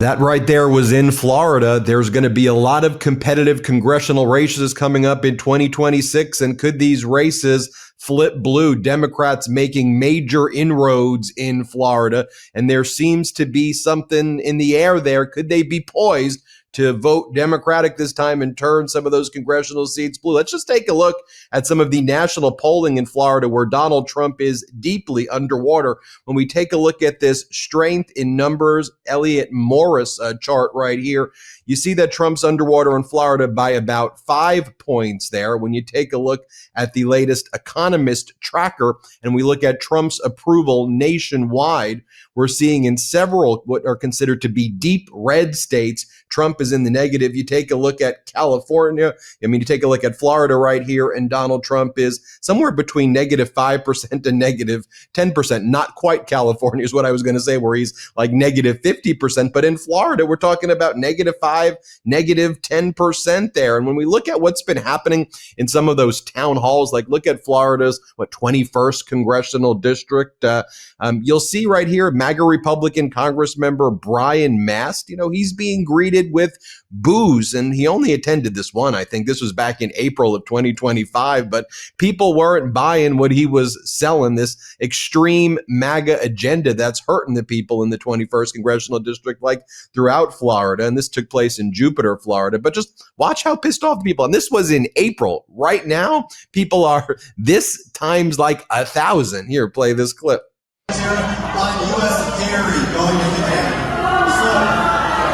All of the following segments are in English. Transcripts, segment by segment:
That right there was in Florida. There's going to be a lot of competitive congressional races coming up in 2026. And could these races flip blue? Democrats making major inroads in Florida. And there seems to be something in the air there. Could they be poised to vote Democratic this time and turn some of those congressional seats blue? Let's just take a look at some of the national polling in Florida where Donald Trump is deeply underwater. When we take a look at this strength in numbers, Elliot Morris chart right here, you see that Trump's underwater in Florida by about 5 points there. When you take a look at the latest Economist tracker and we look at Trump's approval nationwide, we're seeing in several what are considered to be deep red states, Trump is in the negative. You take a look at California, you take a look at Florida right here, and Donald Trump is somewhere between negative 5% and negative 10%. Not quite California is what I was going to say, where he's like negative 50%. But in Florida, we're talking about negative 5, negative 10% there. And when we look at what's been happening in some of those town halls, like look at Florida's 21st Congressional District, you'll see right here, MAGA Republican Congress member Brian Mast, he's being greeted with boos, and he only attended this one. I think this was back in April of 2025, but people weren't buying what he was selling, this extreme MAGA agenda that's hurting the people in the 21st Congressional District, like throughout Florida. And this took place in Jupiter, Florida. But just watch how pissed off the people. And this was in April. Right now, people are this times like 1,000. Here, play this clip. On U.S. dairy going into Canada. So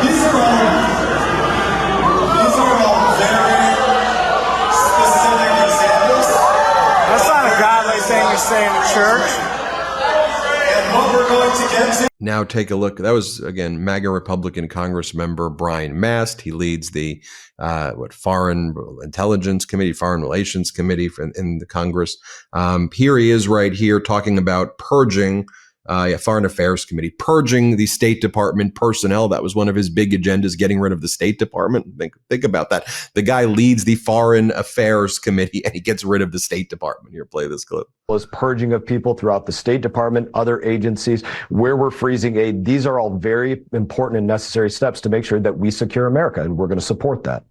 these are all very specific examples. That's not a godly thing to say in a church. And what we're going to get to. Now take a look. That was, again, MAGA Republican Congress member Brian Mast. He leads the Foreign Intelligence Committee, Foreign Relations Committee in the Congress. Here he is right here talking about purging Foreign Affairs Committee, purging the State Department personnel. That was one of his big agendas, getting rid of the State Department. Think about that. The guy leads the Foreign Affairs Committee and he gets rid of the State Department. Here, play this clip. Was purging of people throughout the State Department, other agencies, where we're freezing aid. These are all very important and necessary steps to make sure that we secure America, and we're going to support that.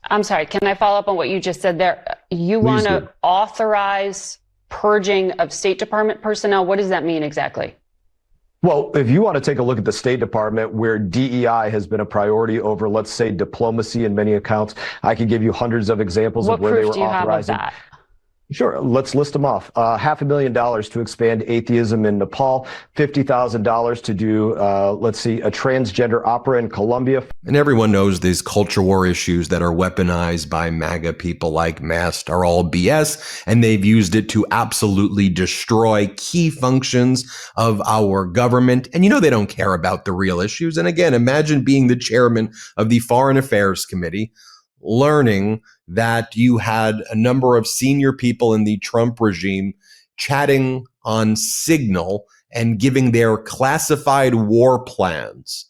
I'm sorry, can I follow up on what you just said there? You want to authorize purging of State Department personnel? What does that mean exactly? Well, if you want to take a look at the State Department, where DEI has been a priority over, let's say, diplomacy in many accounts, I could give you hundreds of examples of where they were authorizing. Sure. Let's list them off. $500,000 to expand atheism in Nepal, $50,000 to do, a transgender opera in Colombia. And everyone knows these culture war issues that are weaponized by MAGA people like Mast are all BS, and they've used it to absolutely destroy key functions of our government. And they don't care about the real issues. And again, imagine being the chairman of the Foreign Affairs Committee, learning that you had a number of senior people in the Trump regime chatting on Signal and giving their classified war plans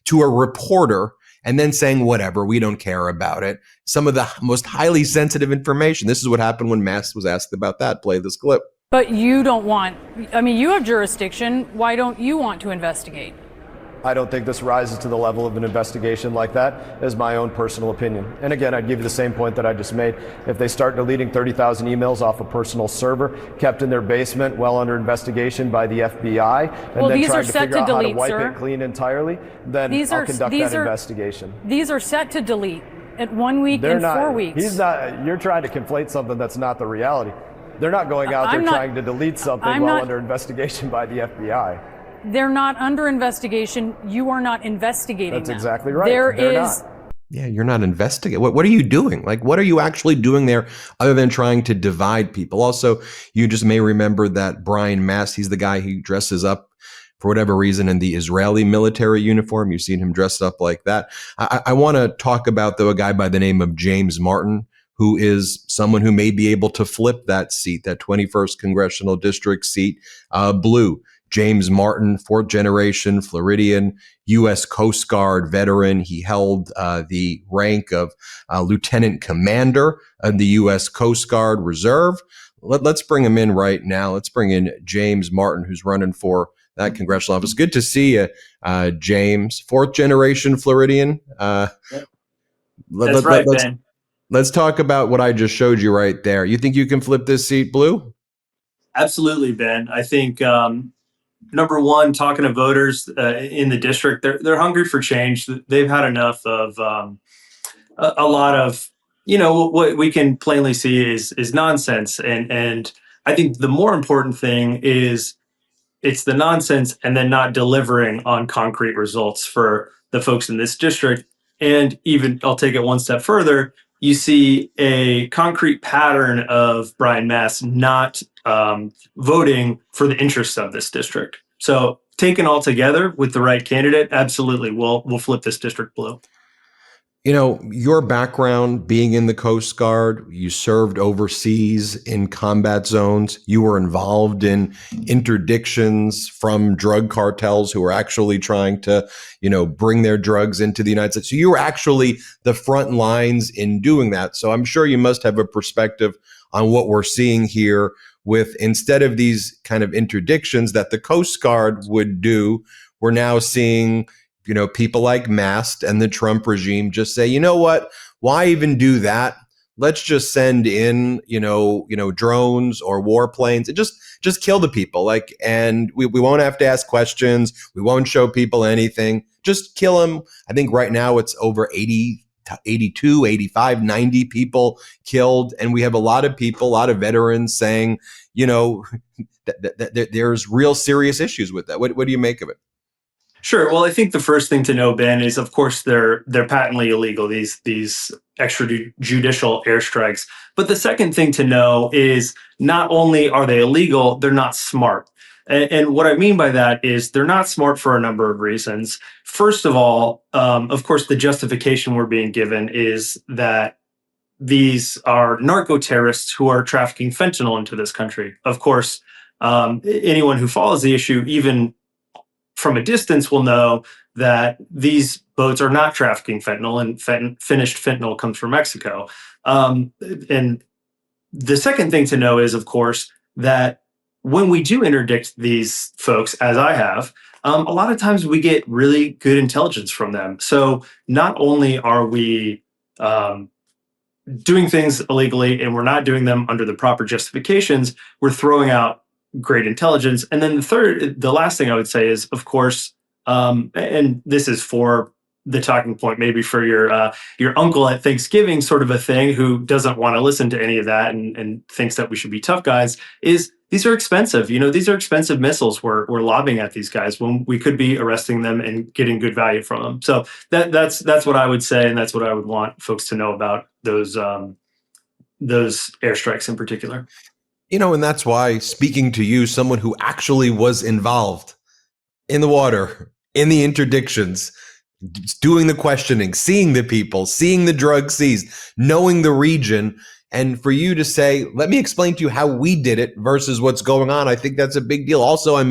to a reporter and then saying, whatever, we don't care about it. Some of the most highly sensitive information. This is what happened when Mast was asked about that. Play this clip. But you don't want, you have jurisdiction. Why don't you want to investigate? I don't think this rises to the level of an investigation like that, is my own personal opinion. And again, I'd give you the same point that I just made. If they start deleting 30,000 emails off a personal server kept in their basement, well under investigation by the FBI, and then trying to figure out how to wipe it clean entirely, then I'll conduct that investigation. These are set to delete at 1 week and 4 weeks. You're trying to conflate something that's not the reality. They're not going out there trying to delete something while under investigation by the FBI. They're not under investigation. You are not investigating That's them. Exactly right. They're not. Yeah, you're not investigating. What are you doing? Like, what are you actually doing there other than trying to divide people? Also, you just may remember that Brian Mast, he's the guy who dresses up for whatever reason in the Israeli military uniform. You've seen him dressed up like that. I want to talk about, though, a guy by the name of James Martin, who is someone who may be able to flip that seat, that 21st Congressional District seat, blue. James Martin, fourth generation Floridian, U.S. Coast Guard veteran. He held the rank of lieutenant commander of the U.S. Coast Guard Reserve. Let's bring him in right now. Let's bring in James Martin, who's running for that congressional office. Good to see you, James, fourth generation Floridian. That's right, Ben. Let's talk about what I just showed you right there. You think you can flip this seat blue? Absolutely, Ben. I think number one, talking to voters in the district, they're hungry for change. They've had enough of a lot of, what we can plainly see is nonsense. And I think the more important thing is it's the nonsense and then not delivering on concrete results for the folks in this district. And even I'll take it one step further. You see a concrete pattern of Brian Mast not voting for the interests of this district. So taken all together with the right candidate, absolutely, we'll flip this district blue. Your background being in the Coast Guard, you served overseas in combat zones. You were involved in interdictions from drug cartels who were actually trying to, bring their drugs into the United States. So you were actually the front lines in doing that. So I'm sure you must have a perspective on what we're seeing here with, instead of these kind of interdictions that the Coast Guard would do, we're now seeing people like Mast and the Trump regime just say, you know what, why even do that? Let's just send in, drones or warplanes and just kill the people. And we won't have to ask questions. We won't show people anything. Just kill them. I think right now it's over 80, 82, 85, 90 people killed. And we have a lot of people, a lot of veterans saying, that there's real serious issues with that. What do you make of it? Sure. Well, I think the first thing to know, Ben, is of course they're patently illegal, these extrajudicial airstrikes. But the second thing to know is not only are they illegal, they're not smart. And what I mean by that is they're not smart for a number of reasons. First of all, of course, the justification we're being given is that these are narco terrorists who are trafficking fentanyl into this country. Of course, anyone who follows the issue, even from a distance, will know that these boats are not trafficking fentanyl, and finished fentanyl comes from Mexico. And the second thing to know is, of course, that when we do interdict these folks, as I have, a lot of times we get really good intelligence from them. So not only are we doing things illegally and we're not doing them under the proper justifications, we're throwing out great intelligence. And then the last thing I would say is, of course, and this is for the talking point, maybe for your uncle at Thanksgiving sort of a thing, who doesn't want to listen to any of that and thinks that we should be tough guys, is these are expensive. These are expensive missiles we're lobbing at these guys when we could be arresting them and getting good value from them. So that's what I would say, and that's what I would want folks to know about those airstrikes in particular. And that's why, speaking to you, someone who actually was involved in the water, in the interdictions, doing the questioning, seeing the people, seeing the drug seized, knowing the region, and for you to say, let me explain to you how we did it versus what's going on, I think that's a big deal. Also,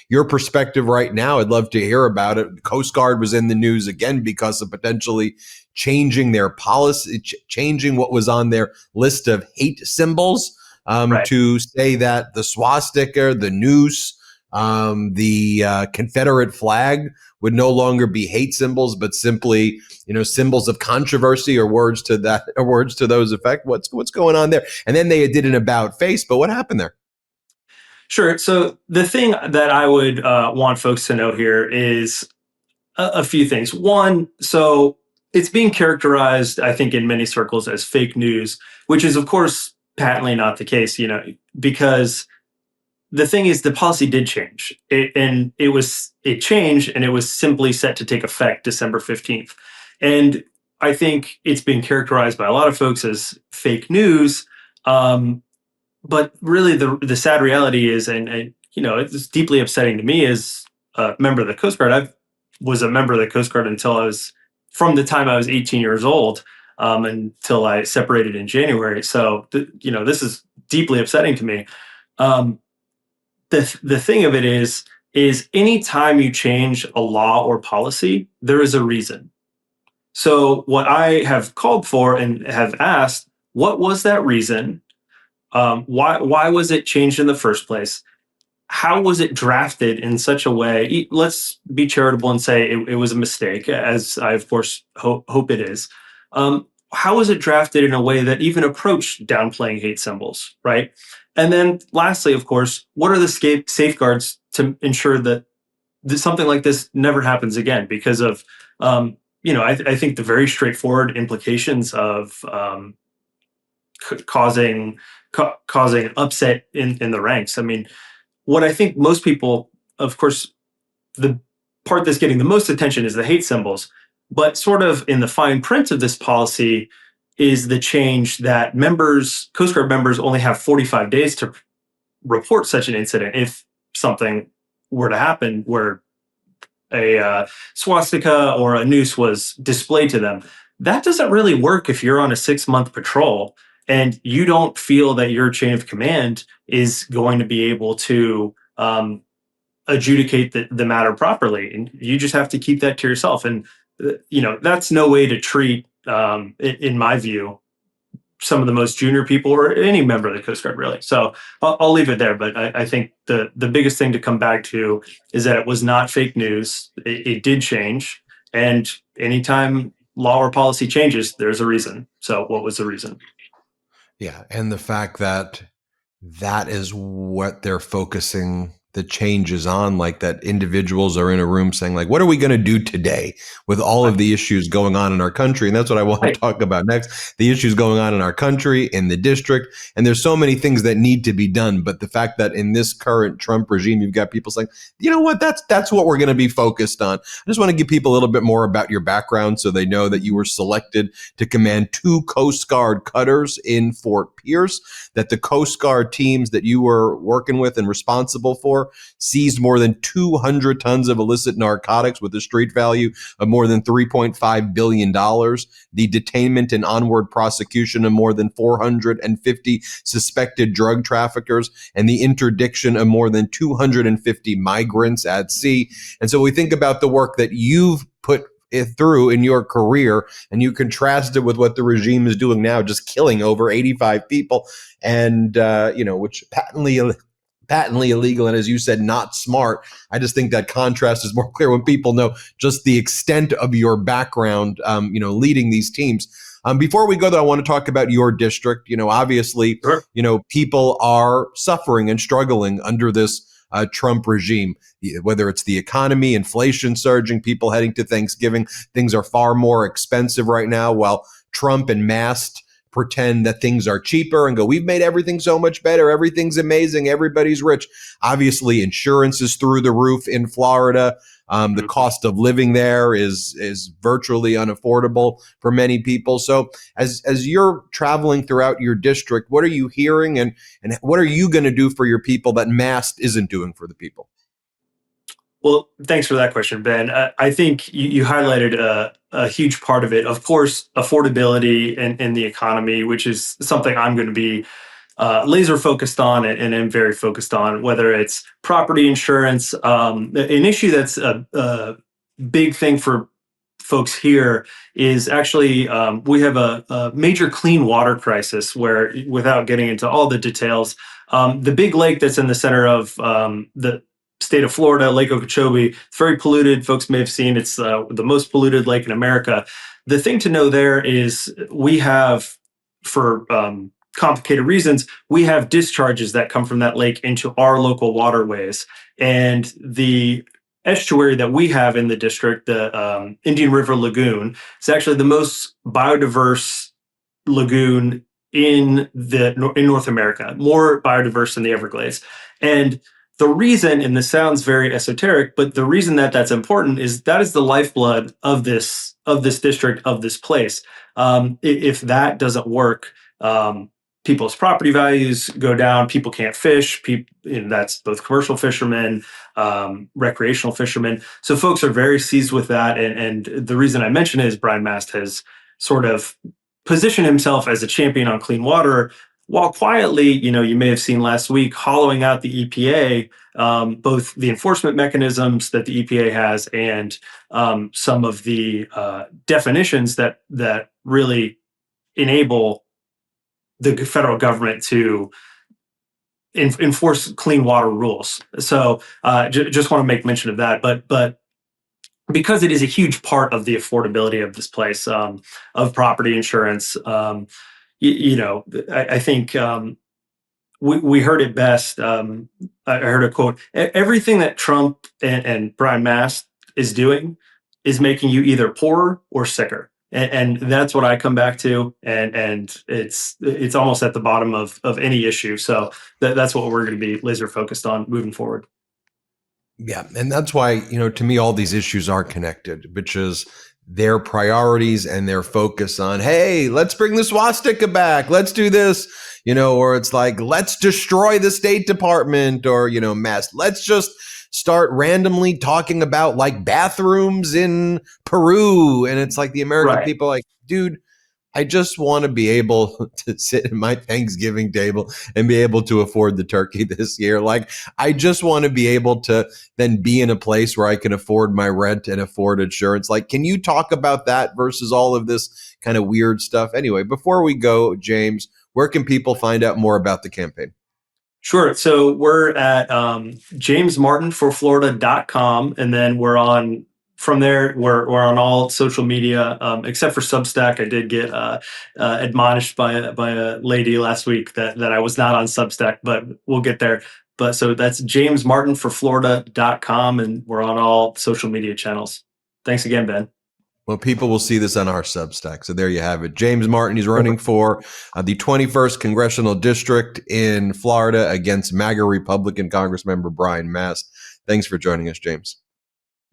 your perspective right now, I'd love to hear about it. The Coast Guard was in the news again because of potentially changing their policy, changing what was on their list of hate symbols. Right. To say that the swastika, the noose, the Confederate flag would no longer be hate symbols, but simply, symbols of controversy, or words to those effect. What's going on there? And then they did an about face, but what happened there? Sure. So the thing that I would want folks to know here is a few things. One, so it's being characterized, I think, in many circles as fake news, which is, of course, patently not the case, because the thing is, the policy did change, it changed, and it was simply set to take effect December 15th. And I think it's been characterized by a lot of folks as fake news. But really, the sad reality is, and it's deeply upsetting to me as a member of the Coast Guard. I was a member of the Coast Guard from the time I was 18 years old. Until I separated in January. So, this is deeply upsetting to me. The thing of it is any time you change a law or policy, there is a reason. So what I have called for and have asked, what was that reason? Why was it changed in the first place? how was it drafted in such a way? Let's be charitable and say it was a mistake, as I, of course, hope it is. How was it drafted in a way that even approached downplaying hate symbols, right? And then lastly, of course, what are the safeguards to ensure that something like this never happens again? Because of, I think the very straightforward implications of causing upset in the ranks. I mean, what I think most people, of course, the part that's getting the most attention is the hate symbols, but sort of in the fine print of this policy is the change that Coast Guard members only have 45 days to report such an incident if something were to happen where a swastika or a noose was displayed to them. That doesn't really work if you're on a 6-month patrol and you don't feel that your chain of command is going to be able to adjudicate the matter properly. And you just have to keep that to yourself. And, that's no way to treat, in my view, some of the most junior people or any member of the Coast Guard, really. So I'll leave it there. But I think the biggest thing to come back to is that it was not fake news. It did change. And anytime law or policy changes, there's a reason. So what was the reason? Yeah. And the fact that that is what they're focusing the changes on, like that individuals are in a room saying, like, what are we going to do today with all of the issues going on in our country? And that's what I want to talk about next, the issues going on in our country, in the district. And there's so many things that need to be done. But the fact that in this current Trump regime, you've got people saying, you know what, that's what we're going to be focused on. I just want to give people a little bit more about your background so they know that you were selected to command 2 Coast Guard cutters in Fort Pierce, that the Coast Guard teams that you were working with and responsible for seized more than 200 tons of illicit narcotics with a street value of more than $3.5 billion, the detainment and onward prosecution of more than 450 suspected drug traffickers, and the interdiction of more than 250 migrants at sea. And so we think about the work that you've put through in your career, and you contrast it with what the regime is doing now, just killing over 85 people, and which patently illegal, and as you said, not smart. I just think that contrast is more clear when people know just the extent of your background, leading these teams. Before we go, though, I want to talk about your district. Obviously, Sure. People are suffering and struggling under this Trump regime, whether it's the economy, inflation surging, people heading to Thanksgiving. Things are far more expensive right now, while Trump and Mast pretend that things are cheaper and go, we've made everything so much better. Everything's amazing. Everybody's rich. Obviously, insurance is through the roof in Florida. The cost of living there is virtually unaffordable for many people. So as you're traveling throughout your district, what are you hearing and what are you going to do for your people that Mast isn't doing for the people? Well, thanks for that question, Ben. I think you highlighted a huge part of it. Of course, affordability and the economy, which is something I'm going to be laser focused on and am very focused on, whether it's property insurance. An issue that's a big thing for folks here is actually we have a major clean water crisis where, without getting into all the details, the big lake that's in the center of the state of Florida, Lake Okeechobee, it's very polluted. Folks may have seen it's the most polluted lake in America. The thing to know there is we have, for complicated reasons, we have discharges that come from that lake into our local waterways. And the estuary that we have in the district, the Indian River Lagoon, is actually the most biodiverse lagoon in North America, more biodiverse than the Everglades. And the reason, and this sounds very esoteric, but the reason that that's important is that is the lifeblood of this district, of this place. If that doesn't work, people's property values go down. People can't fish. That's both commercial fishermen, recreational fishermen. So folks are very seized with that. And the reason I mention it is Brian Mast has sort of positioned himself as a champion on clean water, while quietly, you may have seen last week, hollowing out the EPA, both the enforcement mechanisms that the EPA has and some of the definitions that really enable the federal government to enforce clean water rules. So just want to make mention of that. But because it is a huge part of the affordability of this place, of property insurance, I think we heard it best. I heard a quote: "Everything that Trump and Brian Mast is doing is making you either poorer or sicker." And that's what I come back to, and it's almost at the bottom of any issue. So that's what we're going to be laser focused on moving forward. Yeah, and that's why, to me, all these issues are connected, which is their priorities and their focus on, hey, let's bring the swastika back, let's do this, or it's like, let's destroy the State Department, or mess. Let's just start randomly talking about like bathrooms in Peru. And it's like the American people are like, dude, I just want to be able to sit at my Thanksgiving table and be able to afford the turkey this year. Like, I just want to be able to then be in a place where I can afford my rent and afford insurance. Like, can you talk about that versus all of this kind of weird stuff? Anyway, before we go, James, where can people find out more about the campaign? Sure. So we're at jamesmartinforflorida.com, and then we're on from there. We're on all social media except for Substack. I did get admonished by a lady last week that I was not on Substack, but we'll get there. But so that's jamesmartinforflorida.com, and we're on all social media channels. Thanks again, Ben. Well, people will see this on our Substack. So there you have it. James Martin, he's running for the 21st Congressional District in Florida against MAGA Republican Congressmember Brian Mast. Thanks for joining us, James.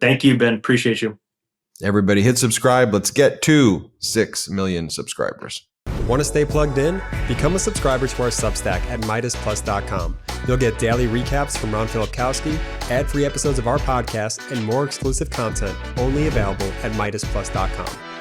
Thank you, Ben. Appreciate you. Everybody hit subscribe. Let's get to 6 million subscribers. Want to stay plugged in? Become a subscriber to our Substack at MeidasPlus.com. You'll get daily recaps from Ron Filipkowski, ad-free episodes of our podcast, and more exclusive content only available at MeidasPlus.com.